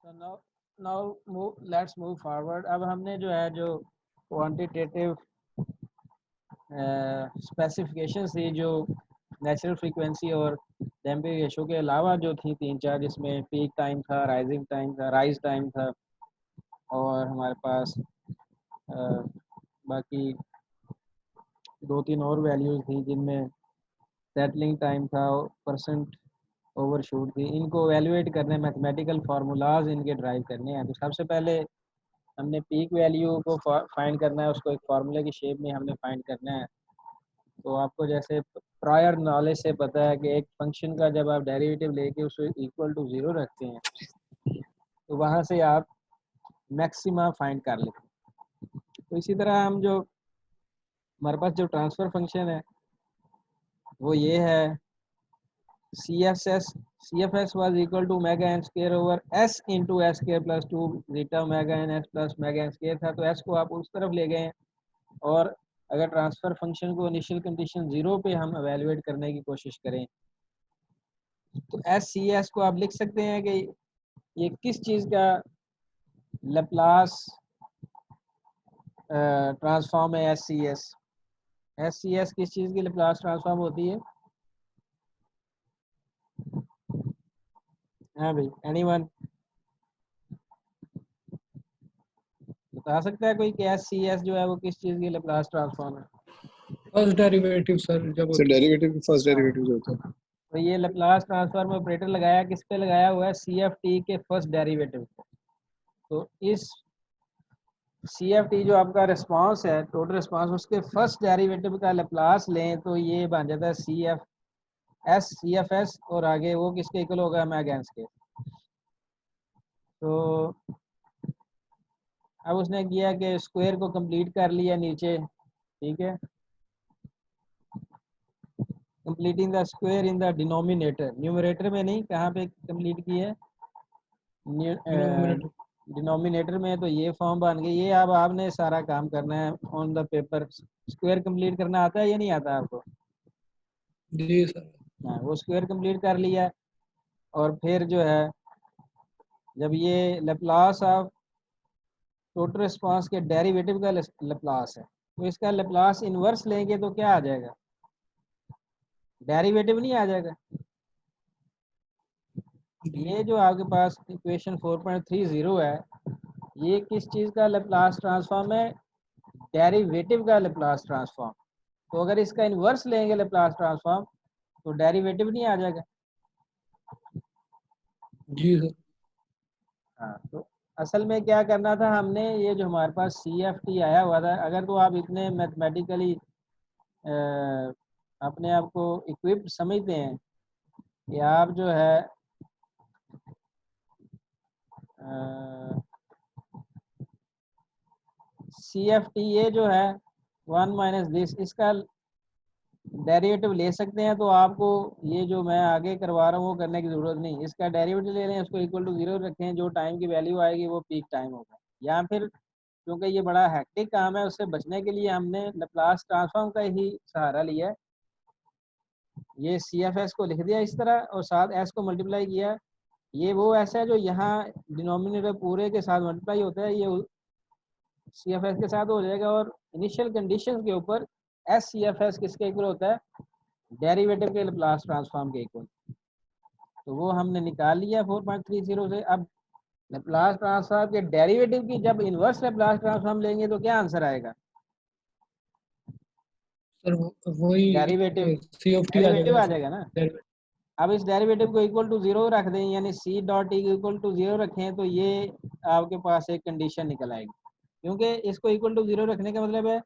So now let's move forward. अब हमने जो है जो क्वांटिटेटिव स्पेसिफिकेशन थी जो नेचुरल फ्रीक्वेंसी और डैम्पिंग रेशो के अलावा जो थी तीन चार, जिसमें पीक टाइम था, राइजिंग टाइम था, राइज टाइम था, और हमारे पास बाकी दो तीन और वैल्यूज थी जिनमें सेटलिंग टाइम था, परसेंट ओवरशूट थी। इनको एवेलुएट करने मैथमेटिकल फार्मूलाज इनके ड्राइव करने हैं। तो सबसे पहले हमने पीक वैल्यू को फाइंड करना है, उसको एक फार्मूले की शेप में हमने फाइंड करना है। तो आपको जैसे प्रायर नॉलेज से पता है कि एक फंक्शन का जब आप डेरिवेटिव लेके उसको इक्वल टू ज़ीरो रखते हैं तो वहाँ से आप मैक्सिमा फाइंड कर लेते हैं। तो इसी तरह हम जो हमारे पास जो ट्रांसफ़र फंक्शन है वो ये है CFS was equal to omega n square over s into s square plus 2 zeta omega n s plus omega n square था। तो s को आप उस तरफ ले गए हैं, और अगर ट्रांसफ़र फंक्शन को इनिशियल कंडीशन 0 पे हम एवेलुएट करने की कोशिश करें तो SCS को आप लिख सकते हैं कि ये किस चीज़ का लैप्लास ट्रांसफॉर्म है। SCS किस चीज़ की लैप्लास ट्रांसफॉर्म होती है? हाँ भाई, एनीवन बता सकता है कोई कि SCS जो है वो किस चीज़ की लैप्लास ट्रांसफॉर्म है? फर्स्ट डेरिवेटिव सर, जब सर डेरिवेटिव फर्स्ट डेरिवेटिव जो होता है। तो ये लैप्लास ट्रांसफॉर्म ऑपरेटर लगाया किस पे लगाया हुआ है? CFT के फर्स्ट डेरिवेटिव पे। तो इस CFT जो आपका रिस्पांस है, टोटल रिस्पांस, उसके फर्स्ट डेरिवेटिव का लैप्लास लें तो ये बन जाता है CFS, और आगे वो किसके इक्वल होगा? ओमेगा के। तो अब उसने किया कि स्क्वायर को कंप्लीट कर लिया नीचे, ठीक है, completing the square in the denominator, numerator में नहीं, कहाँ पे कंप्लीट की है? डिनोमिनेटर में। तो ये फॉर्म बन गई। ये अब आपने सारा काम करना है on the paper. Square complete करना आता है या नहीं आता आपको? जी सर। हाँ, वो स्क्वायर कंप्लीट कर लिया, और फिर जो है जब ये लैप्लास ऑफ टोटल रिस्पांस के डेरिवेटिव का लैप्लास है, तो इसका लैप्लास इन्वर्स लेंगे तो क्या आ जाएगा? डेरिवेटिव नहीं आ जाएगा। ये जो आपके पास इक्वेशन 4.30 है, ये किस चीज़ का लैप्लास ट्रांसफॉर्म है? डेरिवेटिव का लैप्लास ट्रांसफॉर्म। तो अगर इसका इन्वर्स लेंगे लैप्लास ट्रांसफॉर्म तो डेरिवेटिव नहीं आ जाएगा। जी सर। हाँ, तो असल में क्या करना था हमने, ये जो हमारे पास CFT आया हुआ था, अगर तो आप इतने मैथमेटिकली अपने आप को इक्विप्ड समझते हैं कि आप जो है CFT ये जो है 1 माइनस दिस, इसका डेरिवेटिव ले सकते हैं, तो आपको ये जो मैं आगे करवा रहा हूँ वो करने की ज़रूरत नहीं। इसका डेरिवेटिव ले रहे हैं, उसको इक्वल टू 0 रखें, जो टाइम की वैल्यू आएगी वो पीक टाइम होगा। या फिर क्योंकि ये बड़ा हैक्टिक काम है, उससे बचने के लिए हमने लैप्लास ट्रांसफॉर्म का ही सहारा लिया है। ये CFS को लिख दिया इस तरह, और साथ S को मल्टीप्लाई किया। ये वो ऐसा है जो यहाँ डिनोमिनेटर पूरे के साथ मल्टीप्लाई होता है, ये CFS के साथ हो जाएगा, और इनिशियल कंडीशंस के ऊपर SCFS किसके इक्वल होता है? डेरिवेटिव के लैप्लास ट्रांसफॉर्म के इक्वल। तो वो हमने निकाल लिया 4.30 से। अब लैप्लास ट्रांसफॉर्म के डेरिवेटिव की जब इन्वर्स लैप्लास ट्रांसफॉर्म लेंगे तो क्या आंसर आएगा? सर वही डेरिवेटिव CFT आ आ जाएगा जाएगा ना। सर। अब इस डेरिवेटिव को इक्वल टू 0 रख दें, यानी C dot T equal to 0 रखें, तो ये आपके पास एक कंडीशन निकल आएगी। क्योंकि इसको इक्वल टू 0 रखने का मतलब है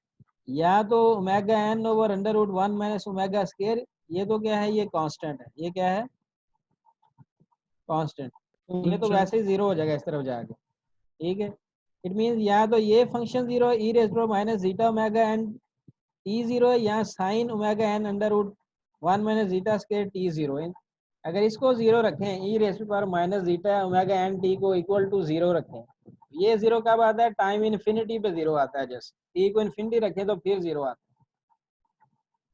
या तो omega n over under root 1 minus omega square, ये तो क्या है? ये कांस्टेंट है। ये क्या है? कांस्टेंट। ये तो वैसे ही 0 हो जाएगा इस तरफ जाके, ठीक है। इट मीन्स या तो ये function 0 e raise to minus zeta omega n T 0 है, या sine omega n under root 1 minus zeta square T 0 है। अगर इसको 0 रखें, e raise to power minus zeta omega n T को इक्वल टू 0 रखें, ये 0 कब आता है? टाइम इन्फिनिटी पे 0 आता है। जस्ट टी को इन्फिनिटी रखें तो फिर 0 आता है,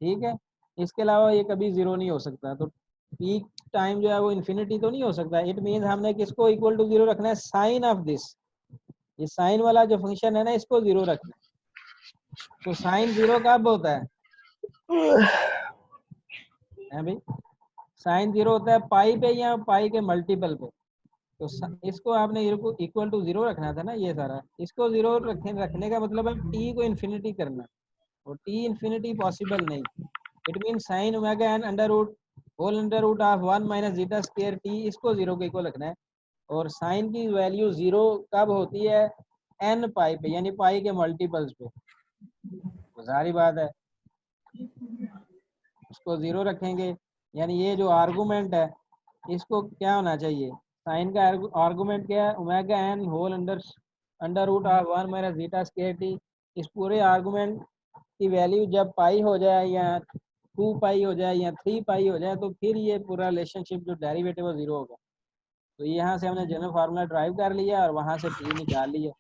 ठीक है। इसके अलावा ये कभी 0 नहीं हो सकता। तो पीक टाइम जो है वो इन्फिनिटी तो नहीं हो सकता। इट मीन्स हमने किसको इक्वल टू 0 रखना है, साइन ऑफ दिस, ये साइन वाला जो फंक्शन है ना इसको 0 रखना है। तो साइन 0 कब होता है भाई, साइन 0 होता है पाई पे या पाई के मल्टीपल पे। तो इसको आपने इक्वल टू 0 रखना था ना, ये सारा इसको 0 रखने का मतलब है टी को इन्फिनिटी करना, और टी इन्फिनिटी पॉसिबल नहीं। It mean sine omega N under root whole under root of 1 minus zeta square T, इसको 0 के इक्वल रखना है। और साइन की वैल्यू 0 कब होती है, एन पाई पे, यानी पाई के मल्टीपल्स पे। तो सारी बात है उसको 0 रखेंगे, यानी ये जो आर्गूमेंट है इसको क्या होना चाहिए, साइन का आर्गूमेंट क्या है, omega N whole under root of 1 minus zeta square T. इस पूरे आर्गूमेंट की वैल्यू जब पाई हो जाए या 2 पाई हो जाए या 3 पाई हो जाए तो फिर ये पूरा रिलेशनशिप जो डेरिवेटिव है 0 होगा। तो यहाँ से हमने जनरल फार्मूला ड्राइव कर लिया और वहाँ से टी निकाल लिया।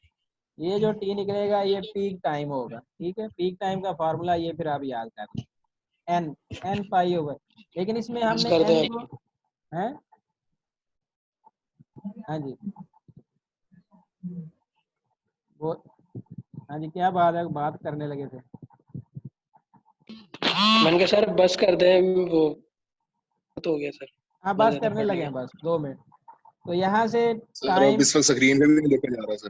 ये जो टी निकलेगा ये पीक टाइम होगा, ठीक है। पीक टाइम का फार्मूला ये फिर आप याद कर लें, एन पाई होगा। लेकिन इसमें हमने कर एन दें। को है, हाँ जी वो, हाँ जी क्या बात है, बात करने लगे थे। मैंने कहा सर बस कर दें, वो तो हो गया सर, हाँ बहुत बात ज्यादा करने पढ़ लगे लिया। हैं, बस 2 मिनट। तो यहाँ से सर अब टाइम, इस वक्त स्क्रीन पे भी नहीं देखा जा रहा सर।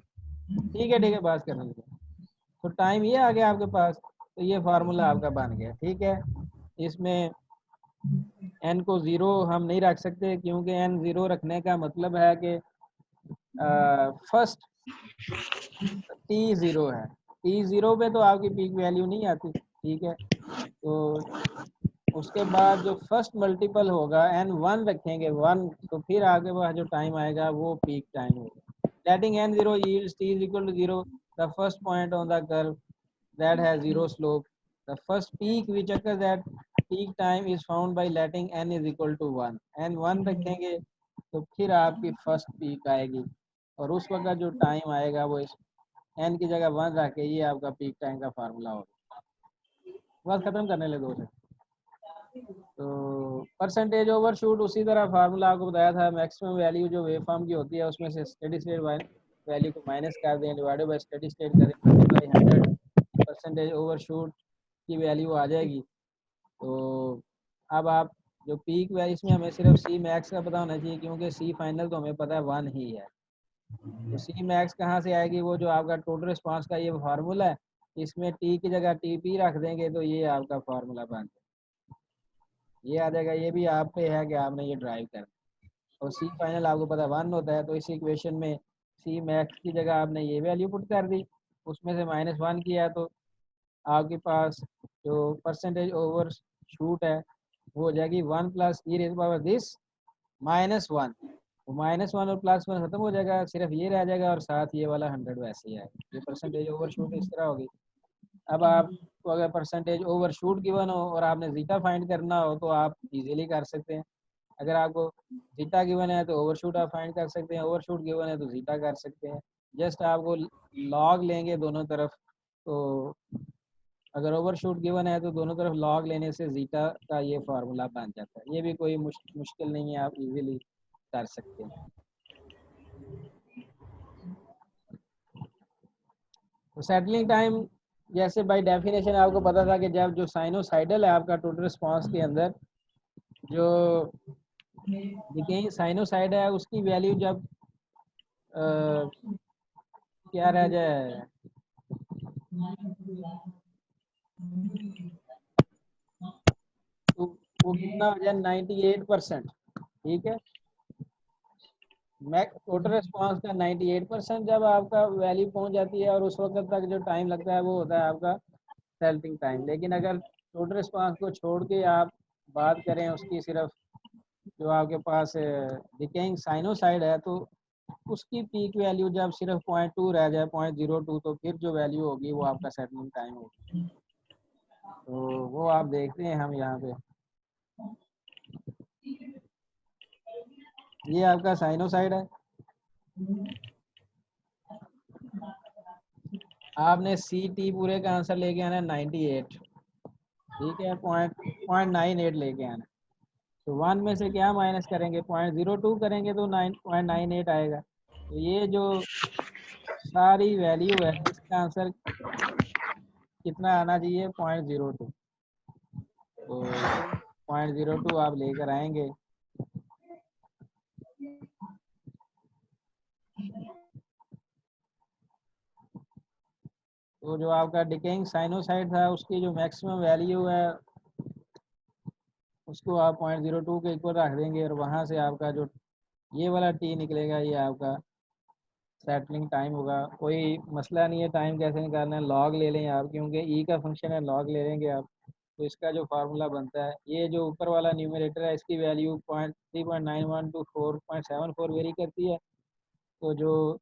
ठीक है बात करने लगे। तो टाइम ये आ गया आपके पास, तो ये फार्मूला आपका बन गया, ठीक है। इसमें एन को 0 हम नहीं रख सकते, क्योंकि एन 0 रखने का मतलब है कि फर्स्ट टी 0 है, टी 0 पे तो आपकी पीक वैल्यू नहीं आती, ठीक है। तो उसके बाद जो फर्स्ट मल्टीपल होगा एन 1 रखेंगे 1, तो फिर आगे वह जो टाइम आएगा वो पीक टाइम होगा। लेटिंग N 0 yields t is equal to 0, the first point on the curve that has 0 slope, the first peak which occurs at peak time is found by letting n is equal to 1, n 1 रखेंगे तो फिर आपकी first peak आएगी, और उस वक्त जो time आएगा वो इस n की जगह 1 रख के ये आपका पीक टाइम का फार्मूला होगा। बस खत्म करने लगे उसे। तो परसेंटेज ओवर शूट उसी तरह फार्मूला आपको बताया था, मैक्सिमम वैल्यू जो वेव फॉर्म की होती है उसमें से स्टेडी स्टेट वैल्यू को माइनस कर दें, डिवाइडेड बाय स्टेडी स्टेट करें, मल्टीप्लाई 100, परसेंटेज ओवर शूट की वैल्यू आ जाएगी। तो अब आप जो पीक वैल्यू, इसमें हमें सिर्फ सी मैक्स का पता होना चाहिए, क्योंकि सी फाइनल तो हमें पता है 1 ही है। तो सी मैक्स कहाँ से आएगी, वो जो आपका टोटल रिस्पांस का ये फार्मूला है, इसमें टी की जगह टी पी रख देंगे तो ये आपका फार्मूला बन जाएगा, ये आ जाएगा। ये भी आप पे है कि आपने ये ड्राइव करना, और सी फाइनल आपको पता 1 होता है। तो इस इक्वेशन में सी मैक्स की जगह आपने ये वैल्यू पुट कर दी, उसमें से -1 किया, तो आपके पास जो परसेंटेज ओवर शूट है वो हो जाएगी 1 plus E rays power this -1। तो -1 और +1 खत्म हो जाएगा, सिर्फ ये रह जाएगा, और साथ ये वाला 100 वैसे ही आएगा। ये परसेंटेज ओवर शूट इस तरह होगी। अब आपको अगर परसेंटेज ओवर शूट गिवन हो और आपने जीटा फाइंड करना हो तो आप इजीली कर सकते हैं। अगर आपको जीटा गिवन है तो ओवर शूट आप फाइंड कर सकते हैं, ओवर शूट गिवन है तो जीटा कर सकते हैं। जस्ट आपको लॉग लेंगे दोनों तरफ, तो अगर ओवर शूट गिवन है तो दोनों तरफ लॉग लेने से जीटा का ये फार्मूला बन जाता है। ये भी कोई मुश्किल नहीं है, आप इजीली कर सकते हैं। तो सेटलिंग टाइम जैसे बाय डेफिनेशन आपको पता था कि जब जो साइनोसाइडल है आपका टोटल रिस्पांस के अंदर जो डिकेइंग साइनोसाइड है उसकी वैल्यू जब क्या रह जाए, तो वो कितना हो जाए 98%, ठीक है। टोटल रिस्पांस का 98% जब आपका वैल्यू पहुंच जाती है, और उस वक्त तक जो टाइम लगता है वो होता है आपका सेल्टिंग टाइम। लेकिन अगर टोटल रिस्पांस को छोड़ के आप बात करें उसकी, सिर्फ जो आपके पास डिकेइंग साइनोसाइड है, तो उसकी पीक वैल्यू जब सिर्फ 0.2 रह जाए, 0.02, तो फिर जो वैल्यू होगी वो आपका सेटलिंग टाइम होगी। तो वो आप देखते हैं हम यहाँ पे, ये आपका साइनोसाइड है। आपने सी टी पूरे का आंसर लेके आना है 98, ठीक है, 0.98 लेके आना। तो 1 में से क्या माइनस करेंगे, 0.02 करेंगे तो 9.98 आएगा। तो ये जो सारी वैल्यू है इसका आंसर कितना आना चाहिए, 0.02। तो 0.02 आप लेकर आएंगे। तो जो आपका डिकेइंग साइनोसाइड था उसकी जो मैक्सिमम वैल्यू है उसको आप 0.02 के इक्वल रख देंगे, और वहाँ से आपका जो ये वाला टी निकलेगा ये आपका सेटलिंग टाइम होगा। कोई मसला नहीं है टाइम कैसे निकालना है, लॉग ले लें आप, क्योंकि ई का फंक्शन है, लॉग ले लेंगे आप। तो इसका जो फार्मूला बनता है, ये जो ऊपर वाला न्यूमरेटर है इसकी वैल्यू 3.91 to 4.74 वेरी करती है। तो जो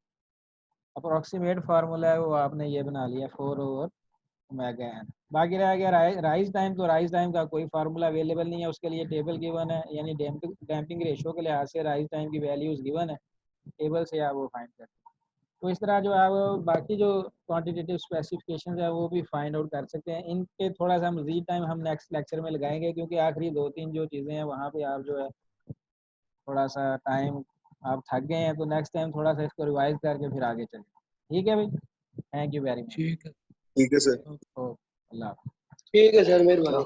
अप्रोक्सीमेट फार्मूला है वो आपने ये बना लिया 4/ओमेगा n। बाकी रह गया राइज टाइम, तो राइज टाइम का कोई फार्मूला अवेलेबल नहीं है, उसके लिए टेबल गिवन है, यानी डैम्पिंग रेशो के लिहाज से राइज टाइम की वैल्यूज गिवन है, टेबल से आप वो फाइंड करते हैं। तो इस तरह जो आप बाकी जो क्वांटिटेटिव स्पेसिफिकेशन है वो भी फाइंड आउट कर सकते हैं। इनके थोड़ा सा मजीद टाइम हम नेक्स्ट लेक्चर में लगाएंगे, क्योंकि आखिरी 2-3 जो चीज़ें हैं वहाँ पे आप जो है थोड़ा सा टाइम आप थक गए हैं, तो नेक्स्ट टाइम थोड़ा सा इसको रिवाइज करके फिर आगे चलें। ठीक है भाई, थैंक यू वेरी मच। ठीक है ठीक है सर। ओके, अल्लाह हाफ़िज़। ठीक है सर, मेहरबानी।